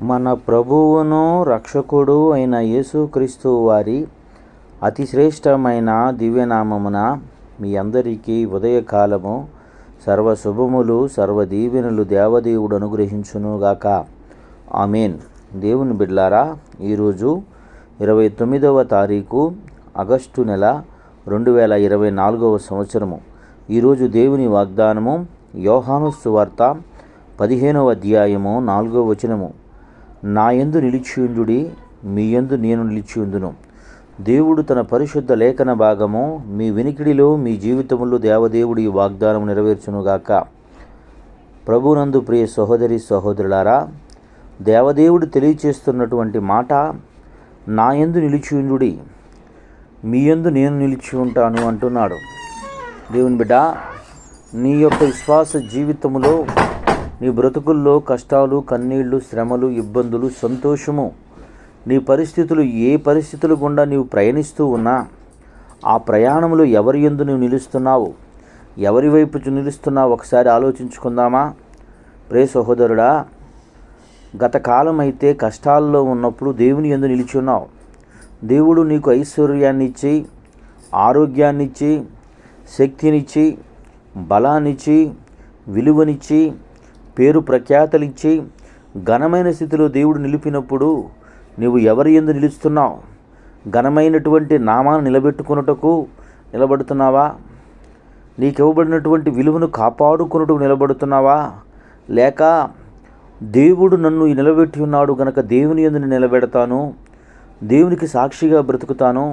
మన ప్రభువును రక్షకుడు అయిన యేసుక్రీస్తు వారి అతి శ్రేష్టమైన దివ్యనామమున మీ అందరికీ ఉదయకాలము సర్వశుభములు సర్వదీవెనలు దేవదేవుడు అనుగ్రహించునుగాక. ఆమేన్. దేవుని బిడ్లారా, ఈరోజు 29వ తారీఖు ఆగస్టు నెల 2024వ సంవత్సరము. ఈరోజు దేవుని వాగ్దానము యోహాను సువార్త 15వ అధ్యాయము 4వ వచనము. నా యందు నిలిచియుండుడి, మీ యందు నేను నిలిచియుందును. దేవుడు తన పరిశుద్ధ లేఖన భాగము మీ వినికిడిలో మీ జీవితంలో దేవదేవుడు ఈ వాగ్దానం నెరవేర్చునుగాక. ప్రభునందు ప్రియ సహోదరి సహోదరులారా, దేవదేవుడు తెలియచేస్తున్నటువంటి మాట, నా యందు నిలిచియుండుడి, మీ యందు నేను నిలిచి ఉంటాను అంటున్నాడు. దేవుని బిడ్డ, నీ యొక్క విశ్వాస జీవితంలో, నీ బ్రతుకుల్లో కష్టాలు, కన్నీళ్లు, శ్రమలు, ఇబ్బందులు, సంతోషము, నీ పరిస్థితులు ఏ పరిస్థితులు గుండా నీవు ప్రయాణిస్తూ ఉన్నా, ఆ ప్రయాణంలో ఎవరి యందు నువ్వు నిలుస్తున్నావు, ఎవరి వైపు నిలుస్తున్నావు ఒకసారి ఆలోచించుకుందామా? ప్రియ సహోదరుడా, గత కాలం అయితే కష్టాల్లో ఉన్నప్పుడు దేవుని యందు నిలిచి ఉన్నావు. దేవుడు నీకు ఐశ్వర్యాన్ని ఇచ్చి, ఆరోగ్యాన్నిచ్చి, శక్తినిచ్చి, బలాన్నిచ్చి, విలువనిచ్చి, పేరు ప్రఖ్యాతలిచ్చి, ఘనమైన స్థితిలో దేవుడు నిలిపినప్పుడు నువ్వు ఎవరి యందు నిలుస్తున్నావు? ఘనమైనటువంటి నామాన్ని నిలబెట్టుకున్నటకు నిలబడుతున్నావా? నీకు ఇవ్వబడినటువంటి విలువను కాపాడుకున్నటకు నిలబడుతున్నావా? లేక దేవుడు నన్ను నిలబెట్టి ఉన్నాడు గనక దేవుని యందు నిలబెడతాను, దేవునికి సాక్షిగా బ్రతుకుతాను,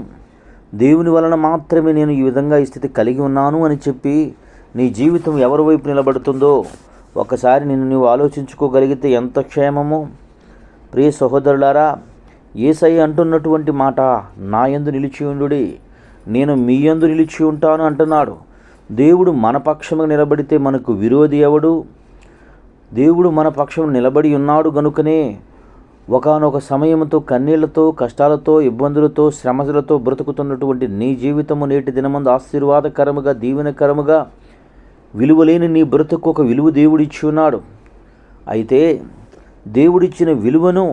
దేవుని వలన మాత్రమే నేను ఈ విధంగా ఈ స్థితి కలిగి ఉన్నాను అని చెప్పి నీ జీవితం ఎవరి వైపు నిలబడుతుందో ఒకసారి నిన్ను నీవు ఆలోచించుకోగలిగితే ఎంత క్షేమము. ప్రియ సహోదరులారా, యేసయ్య అంటున్నటువంటి మాట, నా యందు నిలిచియుండుడి, నేను మీ యందు నిలిచి ఉంటాను అంటున్నాడు. దేవుడు మన పక్షముగా నిలబడితే మనకు విరోధి ఎవడు? దేవుడు మన పక్షం నిలబడి ఉన్నాడు గనుకనే ఒకానొక సమయంతో కన్నీళ్లతో, కష్టాలతో, ఇబ్బందులతో, శ్రమలతో బ్రతుకుతున్నటువంటి నీ జీవితము నేటి దినమందు ఆశీర్వాదకరముగా, దీవెనకరముగా, విలువలేని నీ బ్రతుకు ఒక విలువ దేవుడిచ్చి ఉన్నాడు. అయితే దేవుడిచ్చిన విలువను,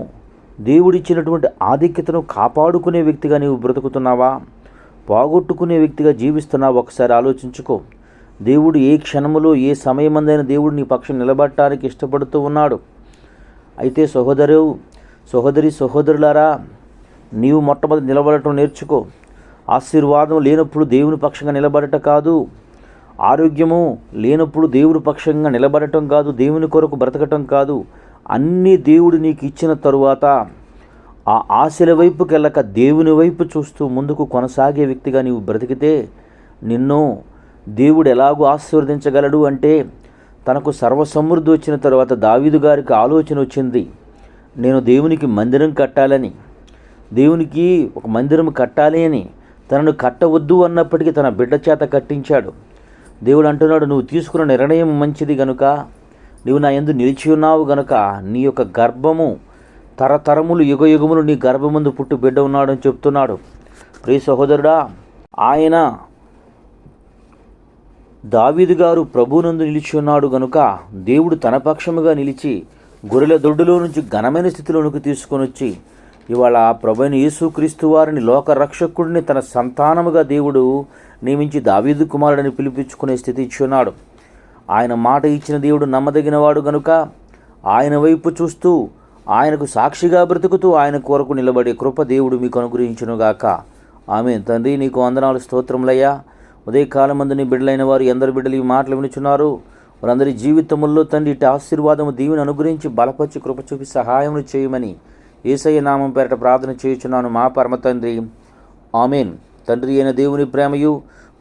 దేవుడిచ్చినటువంటి ఆధిక్యతను కాపాడుకునే వ్యక్తిగా నీవు బ్రతుకుతున్నావా, పోగొట్టుకునే వ్యక్తిగా జీవిస్తున్నావా? ఒకసారి ఆలోచించుకో. దేవుడు ఏ క్షణములో, ఏ సమయమందైన దేవుడు నీ పక్షం నిలబడటానికి ఇష్టపడుతూ ఉన్నాడు. అయితే సహోదరి సహోదరులారా, నీవు మొట్టమొదటి నిలబడటం నేర్చుకో. ఆశీర్వాదం లేనప్పుడు దేవుని పక్షంగా నిలబడటం కాదు, ఆరోగ్యము లేనప్పుడు దేవుని పక్షంగా నిలబడటం కాదు, దేవుని కొరకు బ్రతకటం కాదు. అన్నీ దేవుడు నీకు ఇచ్చిన తరువాత ఆ ఆశల వైపుకి వెళ్ళక దేవుని వైపు చూస్తూ ముందుకు కొనసాగే వ్యక్తిగా నీవు బ్రతికితే నిన్ను దేవుడు ఎలాగూ ఆశీర్వదించగలడు అంటే, తనకు సర్వసమృద్ధి వచ్చిన తర్వాత దావీదు గారికి ఆలోచన వచ్చింది, నేను దేవునికి మందిరం కట్టాలని, దేవునికి ఒక మందిరం కట్టాలి అని. తనను కట్టవద్దు అన్నప్పటికీ తన బిడ్డ చేత కట్టించాడు. దేవుడు అంటున్నాడు, నువ్వు తీసుకున్న నిర్ణయం మంచిది గనుక, నీవు నా యందు నిలిచి ఉన్నావు గనుక నీ యొక్క గర్భము తరతరములు, యుగయుగములు నీ గర్భమందు పుట్టు బిడ్డ ఉన్నాడని చెప్తున్నాడు. ప్రియ సహోదరుడా, ఆయన దావీదు గారు ప్రభువునందు నిలిచి ఉన్నాడు గనుక దేవుడు తన పక్షముగా నిలిచి గొర్రెల దొడ్డులో నుంచి ఘనమైన స్థితిలోనికి తీసుకొని వచ్చి ఇవాళ ప్రభువైన యేసుక్రీస్తు వారిని, లోక రక్షకుడిని తన సంతానముగా దేవుడు నియమించి దావీదు కుమారుడని పిలిపించుకునే స్థితి ఇచ్చున్నాడు. ఆయన మాట ఇచ్చిన దేవుడు నమ్మదగినవాడు గనుక ఆయన వైపు చూస్తూ, ఆయనకు సాక్షిగా బ్రతుకుతూ, ఆయన కొరకు నిలబడే కృప దేవుడు మీకు అనుగ్రహించునుగాక. ఆమేన్. తండ్రి, నీకు వందనాలు, స్తోత్రములయ్యా. ఉదయకాలమందు నీ బిడ్డలైన వారు ఎందరు బిడ్డలు ఈ మాటలు వినుచున్నారు, వారందరి జీవితముల్లో తండ్రి ఇటు ఆశీర్వాదము దీవెని అనుగ్రహించి బలపరిచి కృప చూపి సహాయములు చేయమని యేసయ్య నామం పేరట ప్రార్థన చేయుచున్నాను మా పరమ తండ్రి. ఆమేన్. తండ్రి అయిన దేవుని ప్రేమయు,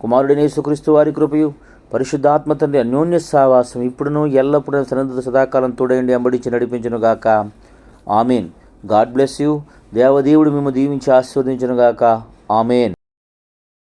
కుమారుడైన యేసుక్రీస్తు వారి కృపయు, పరిశుద్ధాత్మ తండ్రి అన్యోన్య సహవాసం ఇప్పుడును ఎల్లప్పుడూ సన్నిహిత సదాకాలం తోడయండి, అంబడించి నడిపించునుగాక. ఆమేన్. God bless you. దేవదేవుడు మిమ్ము దీవించి ఆశీర్వదించునుగాక. ఆమేన్.